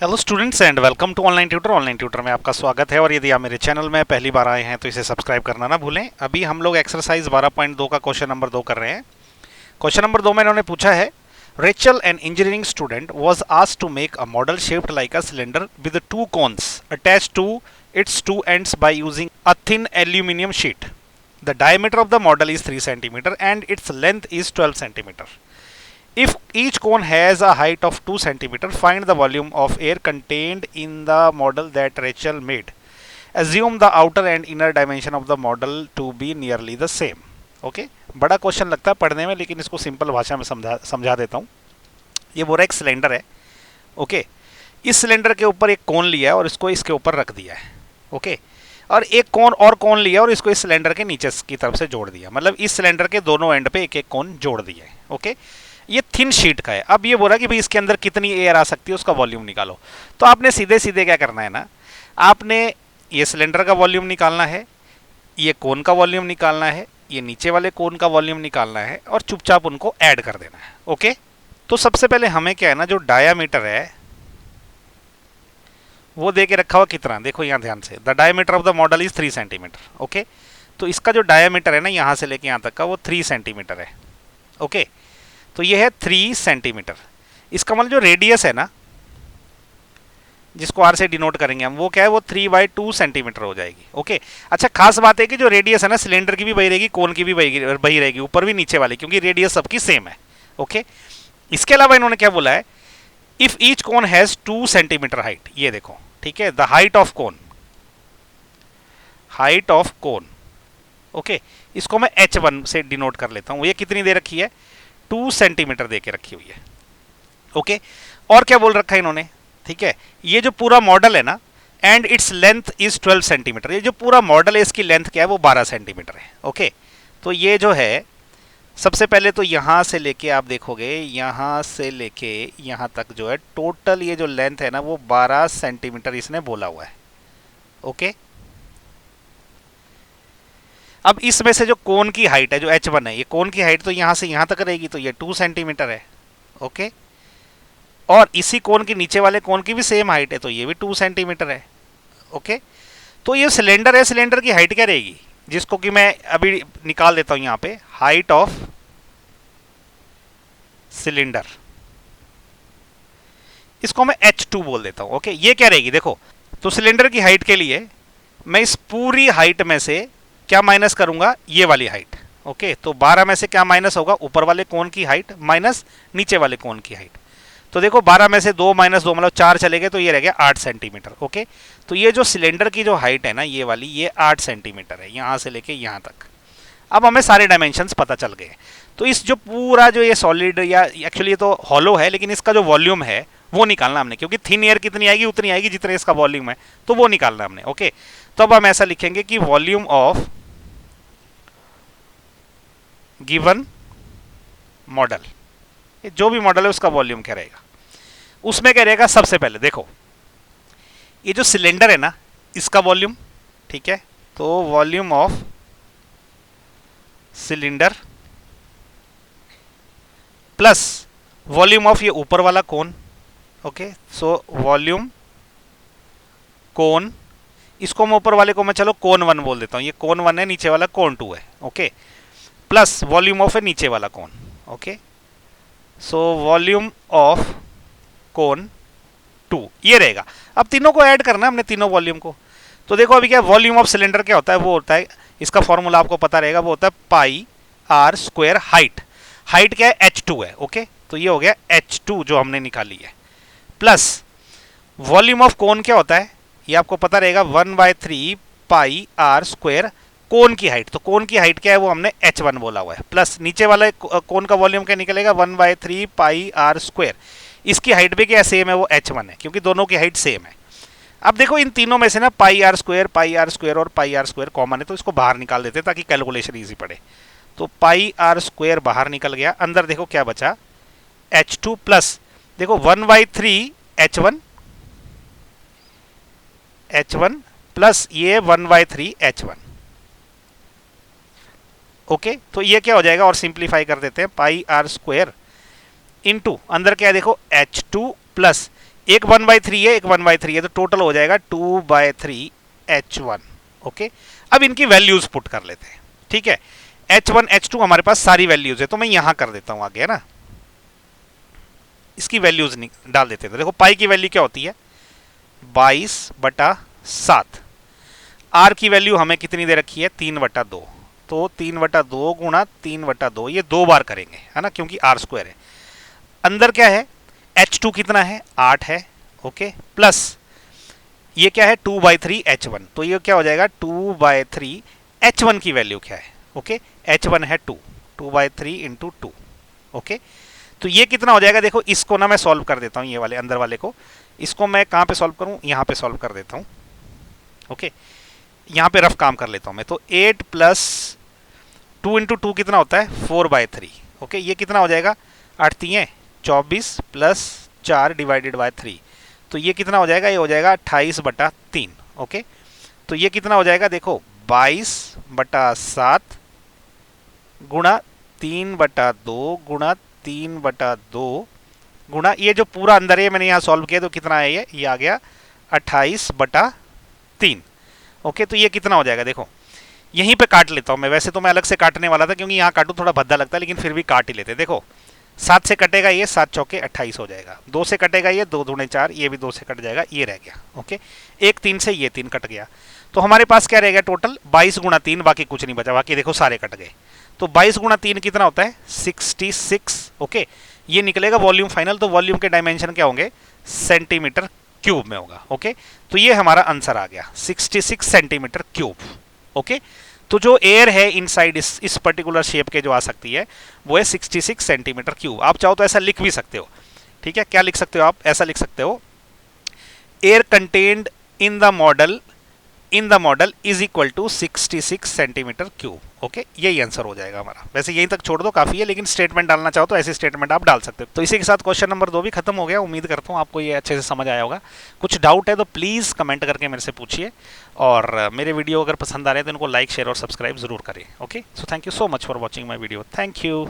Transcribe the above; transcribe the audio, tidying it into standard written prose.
Hello students and welcome to online tutor. Online tutor में आपका स्वागत है और यदि आप मेरे चैनल में पहली बार आए हैं तो इसे सब्सक्राइब करना ना भूलें। अभी हम लोग एक्सरसाइज 12.2 का क्वेश्चन नंबर 2 कर रहे हैं। क्वेश्चन नंबर 2 में इन्होंने पूछा है, Rachel an engineering student was asked to make a model shaped like a cylinder with two cones attached to its two ends by using a thin aluminium sheet. The diameter of the model is 3 cm and its length is 12 cm. If each cone has a height of 2 cm, find the volume of air contained in the model that Rachel made. Assume the outer and inner dimension of the model to be nearly the same. Okay बड़ा question लगता है पढ़ने में, लेकिन इसको simple भाषा में समझा देता हूँ। ये बोरा एक सिलेंडर है। ओके, इस सिलेंडर के ऊपर एक कोन लिया है और इसको इसके ऊपर रख दिया है। ओके, और एक कोन लिया और इसको इस सिलेंडर के नीचे की तरफ से जोड़ दिया, मतलब इस सिलेंडर के दोनों एंड पे एक एक कोन जोड़ दिया है। ओके, ये थिन शीट का है। अब ये बोला कि भाई इसके अंदर कितनी एयर आ सकती है, उसका वॉल्यूम निकालो। तो आपने सीधे सीधे क्या करना है ना, आपने ये सिलेंडर का वॉल्यूम निकालना है, ये कोन का वॉल्यूम निकालना है, ये नीचे वाले कोन का वॉल्यूम निकालना है और चुपचाप उनको ऐड कर देना है। ओके, तो सबसे पहले हमें क्या है ना, जो डायामीटर है वो दे के रखा हुआ कितना, देखो यहाँ ध्यान से, the diameter of the model is 3 cm। Okay, तो इसका जो डायमीटर है ना यहाँ से लेके यहाँ तक का, वो 3 cm है। ओके, तो ये है 3 cm। इसका मतलब जो रेडियस है ना, जिसको आर से डिनोट करेंगे हम, वो क्या है, वो 3/2 cm हो जाएगी। ओके, अच्छा खास बात है कि जो रेडियस है ना, सिलेंडर की भी वही रहेगी, कोन की भी वही रहेगी, ऊपर भी नीचे वाली, क्योंकि रेडियस सबकी सेम है। ओके, इसके अलावा इन्होंने क्या बोला है, if each cone has 2 cm height, ये देखो, ठीक है, the height of cone. Okay, इसको मैं h1 से डिनोट कर लेता हूं। ये कितनी दे रखी है, 2 cm दे के रखी हुई है। ओके, और क्या बोल रखा है इन्होंने, ठीक है, ये जो पूरा मॉडल है ना, and its length is 12 cm, ये जो पूरा मॉडल है इसकी लेंथ क्या है, वो 12 cm है। ओके, तो ये जो है, सबसे पहले तो यहां से लेके आप देखोगे, यहां से लेके यहां तक जो है टोटल ये जो लेंथ है ना, वो 12 cm इसने बोला हुआ है। ओके, अब इसमें से जो कोन की हाइट है, जो h1 है, ये कोन की हाइट तो यहां से यहां तक रहेगी, तो ये 2 cm है। ओके, और इसी कोन के नीचे वाले कोन की भी सेम हाइट है, तो ये भी 2 cm है। ओके, तो ये सिलेंडर है, सिलेंडर की हाइट क्या रहेगी, जिसको कि मैं अभी निकाल देता हूं यहां पे, हाइट ऑफ सिलेंडर, इसको मैं h2 बोल देता हूं। ओके, ये क्या रहेगी, देखो, तो सिलेंडर की हाइट के लिए मैं इस पूरी हाइट में से क्या माइनस करूंगा, ये वाली हाइट। ओके, तो 12 में से क्या माइनस होगा, ऊपर वाले कोन की हाइट माइनस नीचे वाले कोन की हाइट। तो देखो 12 में से 2 - 2 मतलब 4 चले गए, तो ये रह गया 8 cm। ओके, तो ये जो सिलेंडर की जो हाइट है ना, ये वाली, ये 8 cm है, यहां से लेके यहां तक। अब हमें सारे डायमेंशंस पता चल गए। तो इस जो पूरा जो ये सॉलिड, या एक्चुअली ये तो हॉलो है, लेकिन इसका जो वॉल्यूम है वो निकालना हमने, क्योंकि थिन एयर कितनी आएगी, उतनी आएगी जितने इसका वॉल्यूम है, तो वो निकालना हमने। ओके, तो अब हम ऐसा लिखेंगे कि वॉल्यूम ऑफ गिवन मॉडल, जो भी मॉडल है उसका वॉल्यूम क्या रहेगा, उसमें क्या रहेगा, सबसे पहले देखो, ये जो सिलेंडर है ना, इसका वॉल्यूम, ठीक है, तो volume of cylinder plus volume of ये ऊपर वाला कोन। ओके, सो वॉल्यूम कोन, इसको मैं ऊपर वाले को मैं चलो कोन 1 बोल देता हूं, ये कोन 1 है, नीचे वाला कोन 2 है। ओके, प्लस वॉल्यूम ऑफ है नीचे वाला cone. Okay, so volume of cone 2 ये रहेगा। अब तीनों को ऐड करना है हमने, तीनों वॉल्यूम को। तो देखो अभी क्या, वॉल्यूम ऑफ सिलेंडर क्या होता है, वो होता है, इसका फॉर्मूला आपको पता रहेगा, वो होता है पाई आर स्क्वायर हाइट। हाइट क्या है, h2 है। ओके, तो ये हो गया h2 जो हमने निकाली है, प्लस वॉल्यूम ऑफ कोन क्या होता है, ये आपको पता रहेगा, 1/3 पाई आर स्क्वायर कोन की हाइट। तो कोन की हाइट क्या है, वो हमने h1 बोला हुआ है, प्लस नीचे वाला कोन का वॉल्यूम क्या निकलेगा, 1/3 पाई आर स्क्वायर, इसकी हाइट भी क्या सेम है, वो h1 है, क्योंकि दोनों की हाइट सेम है। अब देखो इन तीनों में से ना पाई आर स्क्वायर और पाई आर स्क्वायर कॉमन है, तो इसको बाहर निकाल देते हैं ताकि कैलकुलेशन इजी पड़े। तो पाई आर स्क्वायर बाहर निकल गया, अंदर देखो क्या बचा, h2 प्लस देखो 1/3 h1 प्लस ये 1/3 h1। ओके, तो ये क्या हो जाएगा, और सिंप्लीफाई कर देते हैं, पाई आर स्क्वायर इंटू अंदर क्या है देखो, h2 प्लस एक 1/3 है, एक 1/3 है, तो टोटल हो जाएगा 2/3 H1। ओके, अब इनकी वैल्यूज पुट कर लेते हैं। ठीक है, H1 H2 हमारे पास सारी वैल्यूज है, तो मैं यहां कर देता हूं आगे, है ना, इसकी वैल्यूज डाल देते हैं। तो देखो पाई की वैल्यू क्या होती है, 22/7। आर की वैल्यू हमें कितनी दे रखी है, 3/2। तो 3/2 गुणा 3/2, ये 2 बार करेंगे, है ना, क्योंकि आर स्क्वायर है। अंदर क्या है, H2 कितना है, 8 है। ओके, प्लस ये क्या है, 2/3 H1। तो ये क्या हो जाएगा, 2/3 H1 की वैल्यू क्या है, ओके, H1 है 2, 2/3 इंटू 2। ओके, तो ये कितना हो जाएगा, देखो इसको ना मैं सॉल्व कर देता हूँ, ये वाले अंदर वाले को, इसको मैं कहाँ पे सॉल्व करूँ, यहाँ पे सॉल्व कर देता हूँ। ओके, यहाँ पे रफ काम कर लेता हूँ मैं। तो 8 प्लस 2 इंटू 2 कितना होता है, 4/3। ओके, ये कितना हो जाएगा, 8 3 24 प्लस 4 डिवाइडेड बाय 3। तो ये कितना हो जाएगा, ये हो जाएगा 28/3। ओके, तो ये कितना हो जाएगा, देखो 22/7 गुणा 3/2 गुणा 3/2 गुणा, ये जो पूरा अंदर है मैंने यहाँ सॉल्व किया, तो कितना है, ये आ गया 28/3। ओके, तो ये कितना हो जाएगा, देखो यहीं पे काट लेता हूँ मैं। वैसे तो मैं अलग से काटने वाला था, क्योंकि यहाँ काटूँ थोड़ा भद्दा लगता है, लेकिन फिर भी काट ही लेते। देखो 7 से कटेगा ये, 7 चौके 28 हो जाएगा। 2 से कटेगा ये, 2 दूने 4, ये भी 2 से कट जाएगा, ये रह गया। ओके, एक 3 से ये 3 कट गया, तो हमारे पास क्या रह गया टोटल, 22 गुणा 3, बाकी कुछ नहीं बचा, बाकी देखो सारे कट गए। तो 22 गुणा 3 कितना होता है, 66। ओके, ये निकलेगा वॉल्यूम फाइनल। तो वॉल्यूम के डायमेंशन क्या होंगे, सेंटीमीटर क्यूब में होगा। ओके, तो ये हमारा आंसर आ गया, 66 सेंटीमीटर क्यूब। ओके, तो जो एयर है इनसाइड इस पर्टिकुलर शेप के जो आ सकती है, वो है 66 सेंटीमीटर क्यूब। आप चाहो तो ऐसा लिख भी सकते हो। ठीक है, क्या लिख सकते हो आप, ऐसा लिख सकते हो, air contained in the model is equal to 66 centimetre cube. Okay, यही आंसर हो जाएगा हमारा। वैसे यहीं तक छोड़ दो, काफी है, लेकिन स्टेटमेंट डालना चाहो तो ऐसी स्टेटमेंट आप डाल सकते हो। तो इसी के साथ क्वेश्चन नंबर 2 भी खत्म हो गया। उम्मीद करता हूँ आपको ये अच्छे से समझ आया होगा। कुछ डाउट है तो प्लीज़ कमेंट करके मेरे से पूछिए, और मेरे वीडियो अगर पसंद आ रहे हैं तो इनको लाइक शेयर और सब्सक्राइब जरूर करें। Okay, so thank you so much for watching my video. Thank you.